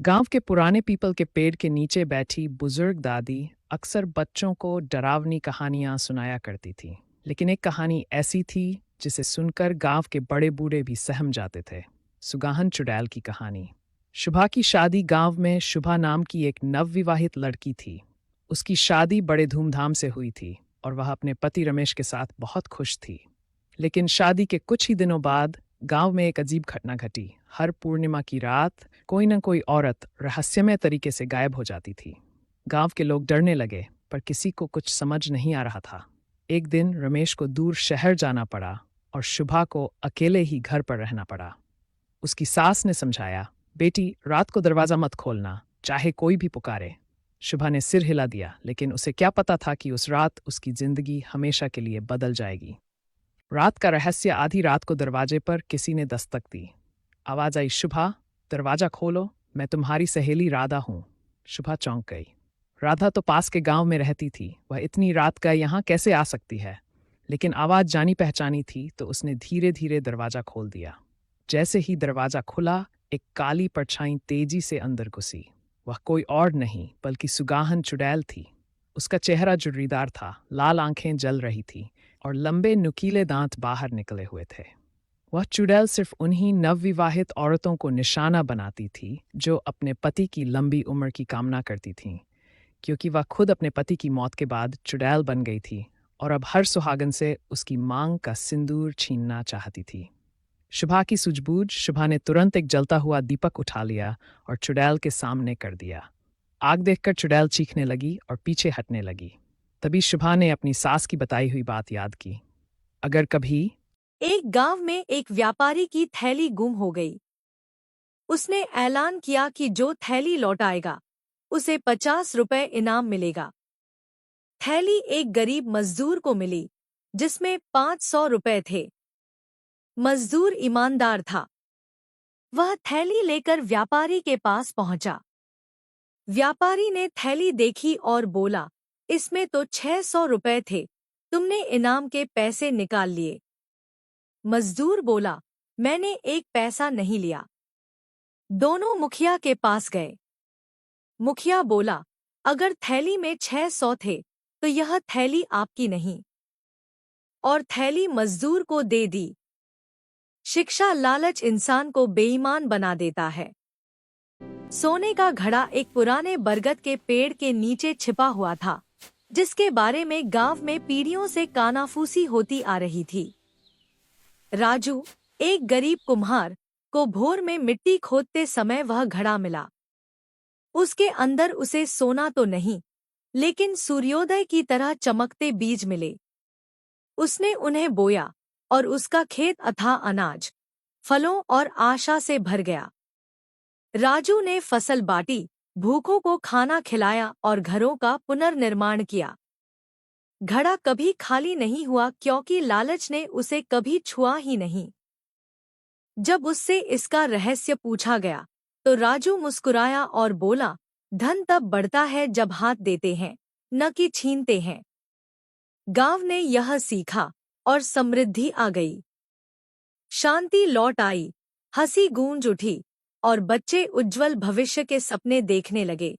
गांव के पुराने पीपल के पेड़ के नीचे बैठी बुजुर्ग दादी अक्सर बच्चों को डरावनी कहानियां सुनाया करती थी। लेकिन एक कहानी ऐसी थी जिसे सुनकर गांव के बड़े बूढ़े भी सहम जाते थे। सुगाहन चुड़ैल की कहानी। शुभा की शादी गांव में शुभा नाम की एक नवविवाहित लड़की थी। उसकी शादी बड़े धूमधाम से हुई थी और वह अपने पति रमेश के साथ बहुत खुश थी। लेकिन शादी के कुछ ही दिनों बाद गांव में एक अजीब घटना घटी। हर पूर्णिमा की रात कोई न कोई औरत रहस्यमय तरीके से गायब हो जाती थी। गांव के लोग डरने लगे, पर किसी को कुछ समझ नहीं आ रहा था। एक दिन रमेश को दूर शहर जाना पड़ा और शुभा को अकेले ही घर पर रहना पड़ा। उसकी सास ने समझाया, बेटी रात को दरवाजा मत खोलना, चाहे कोई भी पुकारे। शुभा ने सिर हिला दिया, लेकिन उसे क्या पता था कि उस रात उसकी जिंदगी हमेशा के लिए बदल जाएगी। रात का रहस्य। आधी रात को दरवाजे पर किसी ने दस्तक दी। आवाज आई, शुभा दरवाजा खोलो, मैं तुम्हारी सहेली राधा हूं। शुभा चौंक गई। राधा तो पास के गांव में रहती थी, वह इतनी रात का यहां कैसे आ सकती है? लेकिन आवाज जानी पहचानी थी, तो उसने धीरे धीरे दरवाजा खोल दिया। जैसे ही दरवाजा खुला, एक काली परछाई तेजी से अंदर घुसी। वह कोई और नहीं बल्कि सुगाहन चुड़ैल थी। उसका चेहरा जुर्रीदार था, लाल आंखें जल रही थी और लंबे नुकीले दांत बाहर निकले हुए थे। वह चुड़ैल सिर्फ उन्हीं नवविवाहित औरतों को निशाना बनाती थी जो अपने पति की लंबी उम्र की कामना करती थीं, क्योंकि वह खुद अपने पति की मौत के बाद चुड़ैल बन गई थी और अब हर सुहागन से उसकी मांग का सिंदूर छीनना चाहती थी। शुभा की सूझबूझ। शुभा ने तुरंत एक जलता हुआ दीपक उठा लिया और चुड़ैल के सामने कर दिया। आग देखकर चुड़ैल चीखने लगी और पीछे हटने लगी। तभी शुभा ने अपनी सास की बताई हुई बात याद की। अगर कभी एक गांव में एक व्यापारी की थैली गुम हो गई। उसने ऐलान किया कि जो थैली लौटाएगा उसे 50 रुपए इनाम मिलेगा। थैली एक गरीब मजदूर को मिली, जिसमें 500 रुपए थे। मजदूर ईमानदार था। वह थैली लेकर व्यापारी के पास पहुंचा। व्यापारी ने थैली देखी और बोला, इसमें तो 600 रुपए थे, तुमने इनाम के पैसे निकाल लिए। मजदूर बोला, मैंने एक पैसा नहीं लिया। दोनों मुखिया के पास गए। मुखिया बोला, अगर थैली में 600 थे तो यह थैली आपकी नहीं, और थैली मजदूर को दे दी। शिक्षा लालच इंसान को बेईमान बना देता है। सोने का घड़ा एक पुराने बरगद के पेड़ के नीचे छिपा हुआ था, जिसके बारे में गांव में पीढ़ियों से कानाफूसी होती आ रही थी। राजू, एक गरीब कुम्हार, को भोर में मिट्टी खोदते समय वह घड़ा मिला। उसके अंदर उसे सोना तो नहीं, लेकिन सूर्योदय की तरह चमकते बीज मिले। उसने उन्हें बोया और उसका खेत अथाह अनाज, फलों और आशा से भर गया। राजू ने फसल बांटी, भूखों को खाना खिलाया और घरों का पुनर्निर्माण किया। घड़ा कभी खाली नहीं हुआ, क्योंकि लालच ने उसे कभी छुआ ही नहीं। जब उससे इसका रहस्य पूछा गया तो राजू मुस्कुराया और बोला, धन तब बढ़ता है जब हाथ देते हैं, न कि छीनते हैं। गांव ने यह सीखा और समृद्धि आ गई। शांति लौट आई, हंसी गूंज उठी और बच्चे उज्जवल भविष्य के सपने देखने लगे।